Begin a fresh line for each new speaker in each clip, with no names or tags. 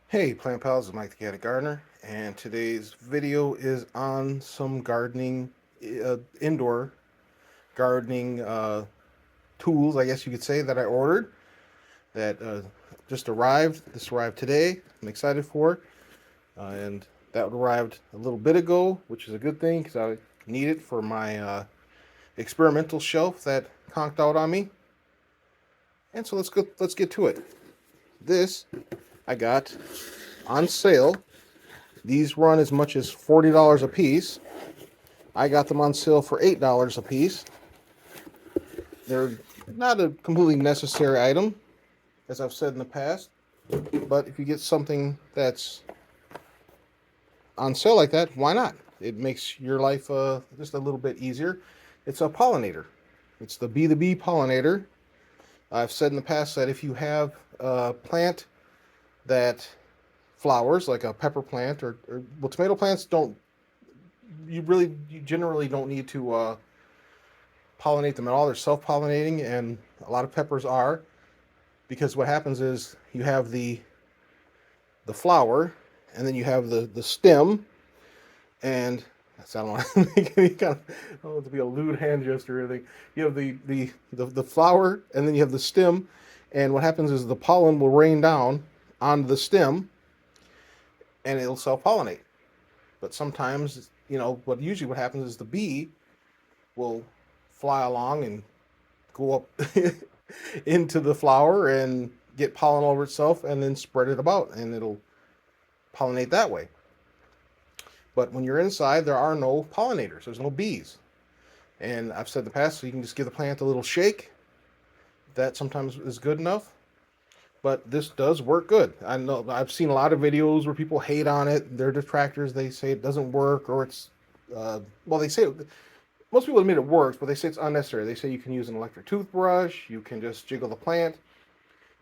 Hey plant pals, it's Mike the Cat Gardener, and today's video is on some gardening, indoor gardening tools, I guess you could say, that I ordered that just arrived. This arrived today. I'm excited for it, and that arrived a little bit ago, which is a good thing because I need it for my experimental shelf that conked out on me. And so let's get to it. This I got on sale. These run as much as $40 a piece. I got them on sale for $8 a piece. They're not a completely necessary item, as I've said in the past, but if you get something that's on sale like that, why not? It makes your life just a little bit easier. It's a pollinator. It's the bee pollinator. I've said in the past that if you have a plant that flowers, like a pepper plant, or well, tomato plants don't you generally don't need to pollinate them at all. They're self-pollinating, and a lot of peppers are, because what happens is you have the flower, and then you have the stem, and I don't want to make any kind of, I don't want it to be a lewd hand gesture or anything. You have the flower, and then you have the stem, and what happens is the pollen will rain down onto the stem, and it'll self-pollinate. But sometimes, what happens is the bee will fly along and go up into the flower and get pollen all over itself and then spread it about, and it'll pollinate that way. But when you're inside, there are no pollinators. There's no bees. And I've said in the past, so you can just give the plant a little shake. That sometimes is good enough. But this does work good. I know I've seen a lot of videos where people hate on it. They're detractors. They say it doesn't work, or it's well, they say most people admit it works, but they say it's unnecessary. They say you can use an electric toothbrush, you can just jiggle the plant,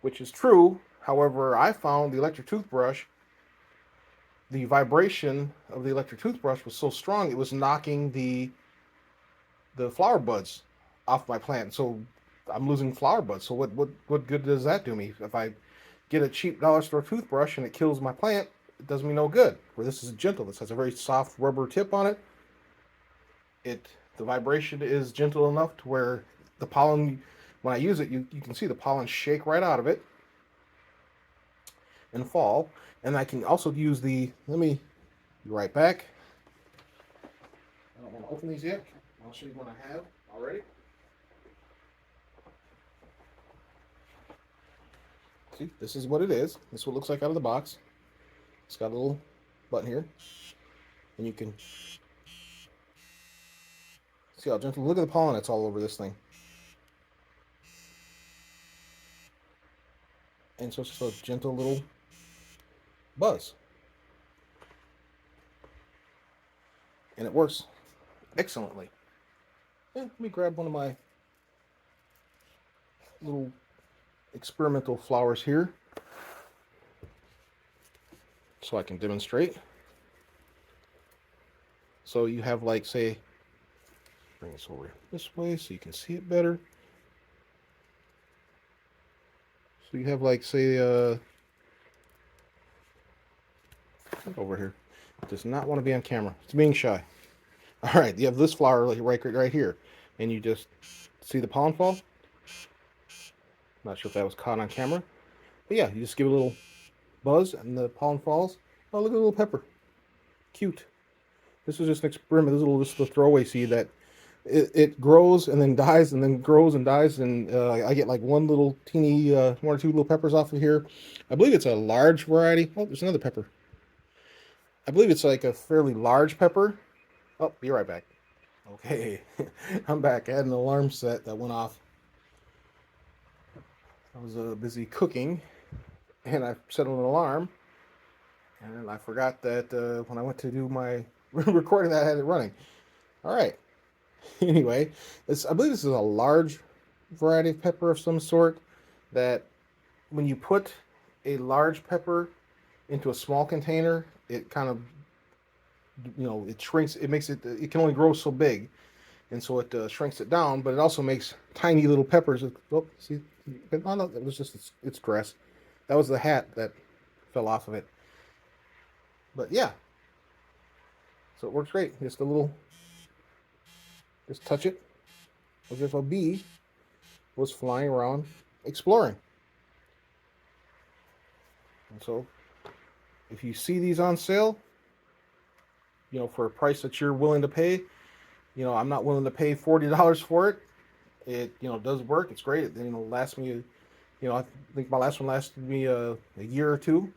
which is true. However, I found the electric toothbrush, the vibration of the electric toothbrush was so strong it was knocking the flower buds off my plant. So I'm losing flower buds. So what good does that do me? If I get a cheap dollar store toothbrush and it kills my plant, it does me no good. Where this is gentle. This has a very soft rubber tip on it. The vibration is gentle enough to where the pollen, when I use it, you can see the pollen shake right out of it and fall. And I can also use let me be right back. I don't want to open these yet. I'll show you what I have already. See, this is what it is. This is what it looks like out of the box. It's got a little button here. And you can see how gentle. Look at the pollen that's all over this thing. And so it's just a gentle little buzz. And it works excellently. Let me grab one of my little experimental flowers here so I can demonstrate. So you have, like, say, bring this over this way so you can see it better. So you have, like, say, over here. Does not want to be on camera. It's being shy. All right, you have this flower right here, and you just see the pollen fall. Not sure if that was caught on camera, but yeah, you just give it a little buzz, and the pollen falls. Oh, look at the little pepper. Cute. This is just an experiment. This is just a throwaway seed that it grows and then dies and then grows and dies, and I get like one little teeny, one or two little peppers off of here. I believe it's a large variety. Oh, there's another pepper. I believe it's like a fairly large pepper. Oh, be right back. Okay, I'm back. I had an alarm set that went off. I was busy cooking, and I set an alarm, and I forgot that when I went to do my recording that I had it running. All right. Anyway, I believe this is a large variety of pepper of some sort, that when you put a large pepper into a small container, it kind of, it shrinks. It can only grow so big, and so it shrinks it down. But it also makes tiny little peppers. Oh, see, oh no, it was just its dress. That was the hat that fell off of it. But yeah, so it works great. Just a little, just touch it as if a bee was flying around exploring. And so if you see these on sale, for a price that you're willing to pay, I'm not willing to pay $40 for it. It, does work. It's great. It, lasts me, I think my last one lasted me a year or two.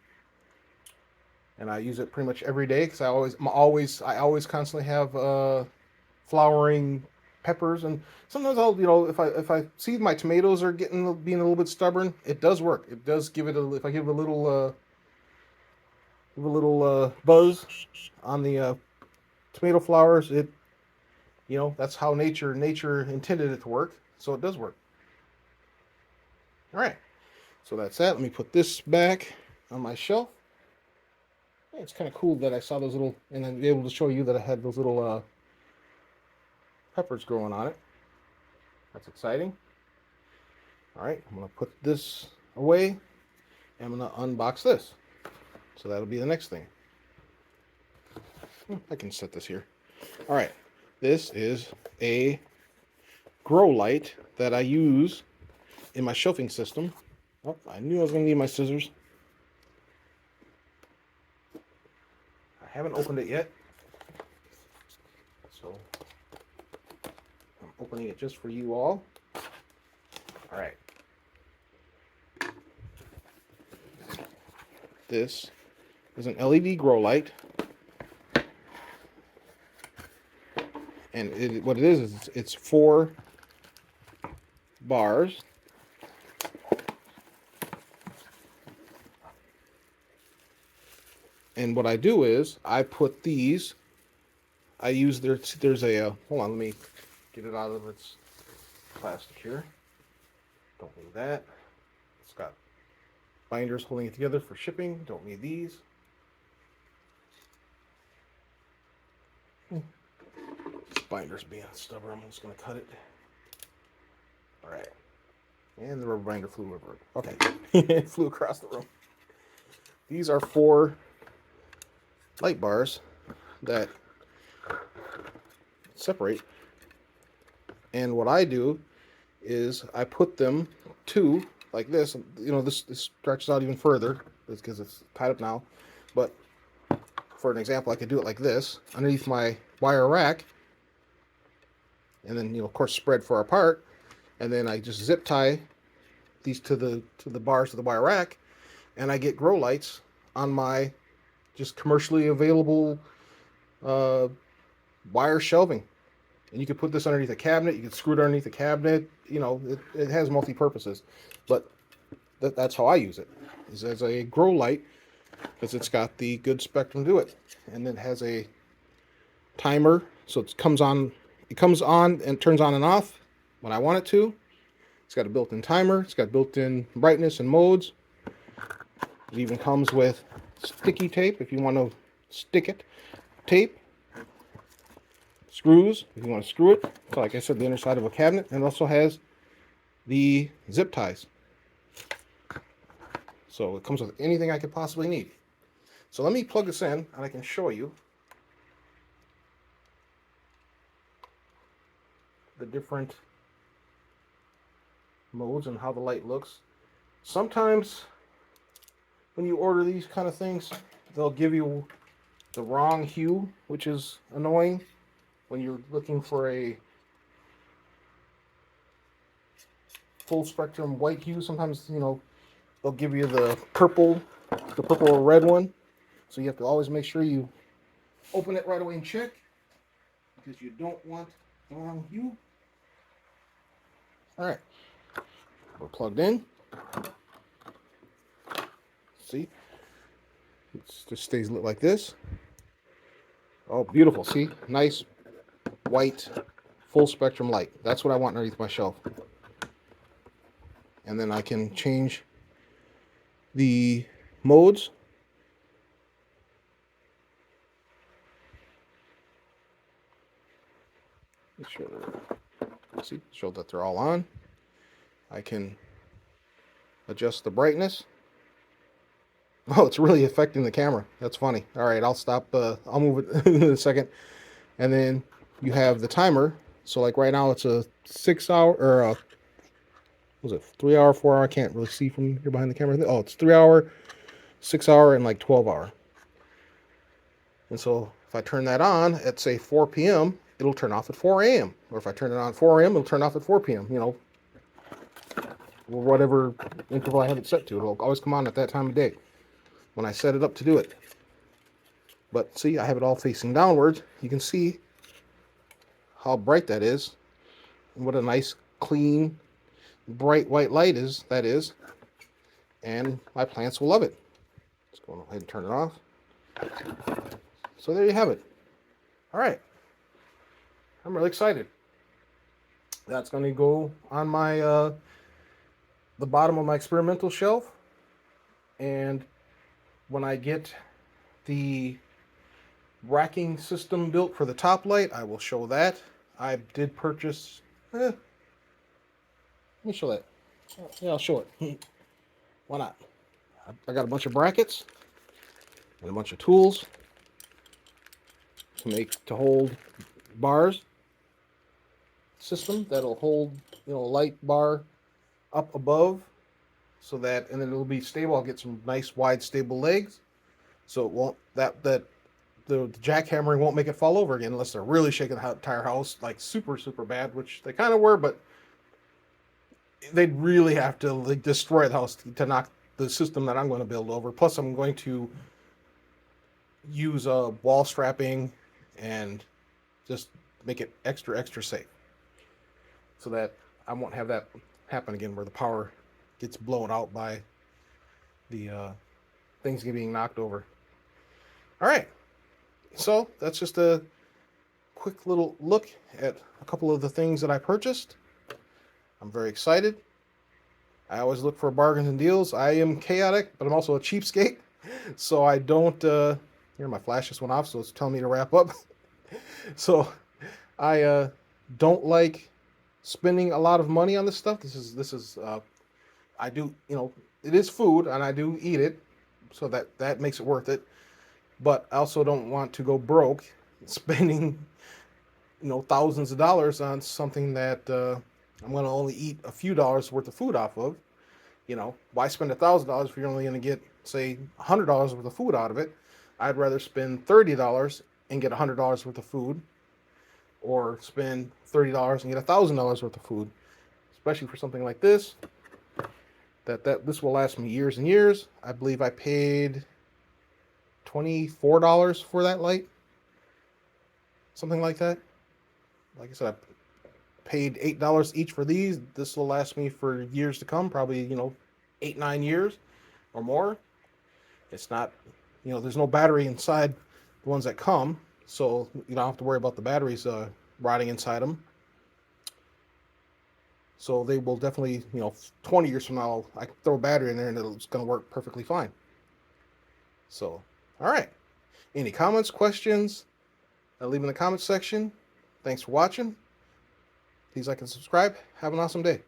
And I use it pretty much every day because I always constantly have flowering peppers, and sometimes I'll, if I see my tomatoes are being a little bit stubborn, it does work. It does give it if I give it a little buzz on the tomato flowers, it, that's how nature intended it to work, so it does work. All right, so that's that. Let me put this back on my shelf. Yeah, it's kind of cool that I saw those little, and I'm able to show you that I had those little peppers growing on it. That's exciting. All right, I'm going to put this away, and I'm going to unbox this. So that'll be the next thing. I can set this here. All right, this is a grow light that I use in my shelving system. Oh, I knew I was going to need my scissors. I haven't opened it yet, so I'm opening it just for you all. All right. This is an LED grow light, and what it is it's 4 bars. And what I do is I put these. I use there's a hold on, let me get it out of its plastic here. Don't need that. It's got binders holding it together for shipping. Don't need these. This binder's being stubborn. I'm just going to cut it. All right. And the rubber binder flew over it. Okay. It flew across the room. These are 4 light bars that separate. And what I do is I put them like this. This stretches out even further because it's tied up now. But for an example, I could do it like this underneath my wire rack, and then of course spread far apart, and then I just zip tie these to the bars of the wire rack, and I get grow lights on my just commercially available wire shelving. And you could put this underneath a cabinet. You could screw it underneath a cabinet. It has multi-purposes. But that's how I use it, is as a grow light, because it's got the good spectrum to it. And it has a timer, so it comes on and turns on and off when I want it to. It's got a built-in timer. It's got built-in brightness and modes. It even comes with sticky tape if you want to stick it. Tape. Screws if you want to screw it. So like I said, the inner side of a cabinet. And it also has the zip ties. So it comes with anything I could possibly need. So let me plug this in and I can show you the different modes and how the light looks. Sometimes when you order these kind of things, they'll give you the wrong hue, which is annoying when you're looking for a full spectrum white hue. Sometimes, they'll give you the purple or red one. So you have to always make sure you open it right away and check, because you don't want the wrong hue. All right, we're plugged in. See, it just stays lit like this. Oh, beautiful. See, nice white full spectrum light. That's what I want underneath my shelf. And then I can change the modes. Show that they're all on. I can adjust the brightness. Oh, it's really affecting the camera. That's funny. All right, I'll stop. I'll move it in a second. And then you have the timer. So like right now it's a 6 hour or was it 3 hour, 4 hour? I can't really see from here behind the camera. Oh, it's 3 hour, 6 hour, and like 12 hour. And so if I turn that on at say 4 p.m., it'll turn off at 4 a.m. Or if I turn it on at 4 a.m., it'll turn off at 4 p.m. Or whatever interval I have it set to. It'll always come on at that time of day when I set it up to do it. But see, I have it all facing downwards. You can see how bright that is. And what a nice, clean, bright white light that is. And my plants will love it. Let's go ahead and turn it off. So there you have it. All right. I'm really excited. That's going to go on my the bottom of my experimental shelf. And when I get the racking system built for the top light, I will show that. I did purchase... let me show that. Yeah, I'll show it. Why not? I got a bunch of brackets and a bunch of tools to hold bars system that'll hold light bar up above so that, and then it'll be stable. I'll get some nice wide stable legs so it won't the jackhammering won't make it fall over again unless they're really shaking the entire house like super bad, which they kind of were, but they'd really have to like destroy the house to knock the system that I'm going to build over. Plus I'm going to use wall strapping and just make it extra safe so that I won't have that happen again where the power gets blown out by the things being knocked over. All right, so that's just a quick little look at a couple of the things that I purchased. I'm very excited. I always look for bargains and deals. I am chaotic, but I'm also a cheapskate, so I don't here my flash just went off, so it's telling me to wrap up. So I don't like spending a lot of money on this stuff. This is I do, it is food and I do eat it, so that makes it worth it. But I also don't want to go broke spending thousands of dollars on something that I'm going to only eat a few dollars worth of food off of. Why spend $1,000 if you're only going to get say $100 worth of food out of it? I'd rather spend $30 and get $100 worth of food, or spend $30 and get $1,000 worth of food, especially for something like this. This will last me years and years. I believe I paid $24 for that light, something like that. Like I said, I paid $8 each for these. This will last me for years to come, probably 8-9 years or more. It's not, there's no battery inside the ones that come, so you don't have to worry about the batteries rotting inside them. So they will definitely, 20 years from now, I can throw a battery in there and it's going to work perfectly fine. So, all right. Any comments, questions? Leave in the comments section. Thanks for watching. Please like and subscribe. Have an awesome day.